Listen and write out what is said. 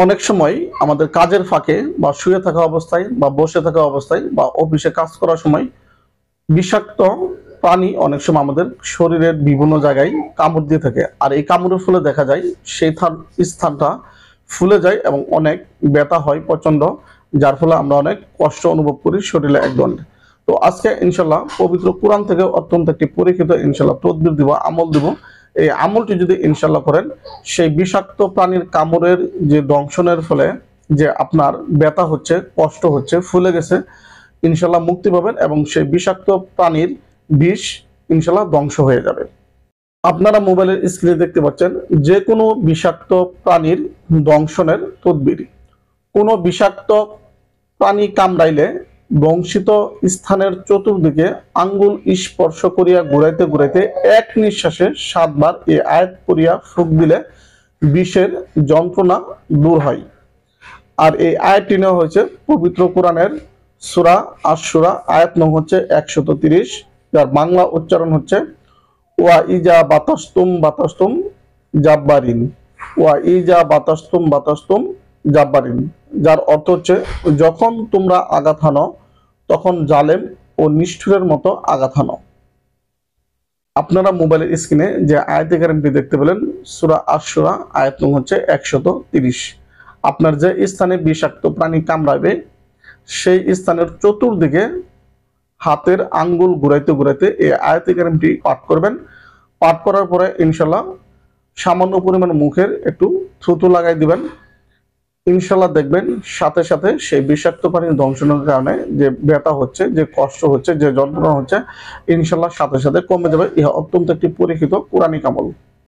অনেক সময় আমাদের কাজের ফাঁকে বা শুয়ে থাকা অবস্থায় বা বসে থাকা অবস্থায় বা অফিসে কাজ করার সময় বিষাক্ত প্রাণী অনেক সময় আমাদের শরীরের বিভিন্ন জায়গায় কামড় দিয়ে থাকে, আর এই কামড়ের ফলে দেখা যায় সেই স্থানটা ফুলে যায় এবং অনেক ব্যথা হয় প্রচন্ড, যার ফলে আমরা অনেক কষ্ট অনুভব করি শরীরে এক ধরনের। তো আজকে ইনশাল্লাহ পবিত্র কোরআন থেকে অত্যন্ত একটি পরীক্ষিত ইনশাল্লাহ তদবির দিব, আমল দিব। এই আমলটি যদি ইনশাল্লাহ করেন, সেই বিষাক্ত প্রাণীর কামড়ের যে দংশনের ফলে যে আপনার ব্যথা হচ্ছে, কষ্ট হচ্ছে, ফুলে গেছে, ইনশাল্লাহ মুক্তি পাবেন এবং সেই বিষাক্ত প্রাণীর বিষ ইনশাল্লাহ ধ্বংস হয়ে যাবে। আপনারা মোবাইলের স্ক্রিনে দেখতে পাচ্ছেন যে কোনো বিষাক্ত প্রাণীর দংশনের তদবির। কোনো বিষাক্ত প্রাণী কামড়াইলে বংশিত স্থানের চতুর্দিকে আঙ্গুল স্পর্শ করিয়া ঘুরাইতে ঘুরাইতে এক নিঃশ্বাসে 7 বার এই আয়াত পড়িয়া ফুঁক দিলে বিষের যন্ত্রণা দূর হয়। আর এই আয়াতটি নেওয়া হয়েছে পবিত্র কোরআনের সূরা আশ-শূরা আয়াত নং হচ্ছে 130, যার বাংলা উচ্চারণ হচ্ছে ওয়া ইজা বাতাসতুম বাতাসতুম জাব্বারিন, ওয়া ইজা বাতাসতুম বাতাসতুম জাব্বারিন, যার অর্থ হচ্ছে যখন তোমরা আঘাত হানো তখন জালেম ও নিষ্ঠুরের মতো আঘাত হানো। আপনারা মোবাইলের স্ক্রিনে যে আয়াতে কারিমটি দেখতে পেলেন সূরা আশ-শূরা আয়াত নং হচ্ছে 130। আপনার যে স্থানে বিষাক্ত প্রাণী কামড়াবে সেই স্থানের চতুর্দিকে হাতের আঙ্গুল ঘুরাইতে ঘুরাইতে এই আয়াতে কারিমটি পাঠ করবেন। পাঠ করার পরে ইনশাল্লাহ সামান্য পরিমাণ মুখের একটু থুতু লাগাই দিবেন। ইনশাল্লাহ দেখবেন সাথে সাথে সেই বিষাক্ত প্রাণীর দংশনের কারণে যে ব্যথা হচ্ছে, যে কষ্ট হচ্ছে, যে যন্ত্রণা হচ্ছে, ইনশাল্লাহ সাথে সাথে কমে যাবে। ইহা অত্যন্ত একটি পরীক্ষিত কোরআনিক আমল।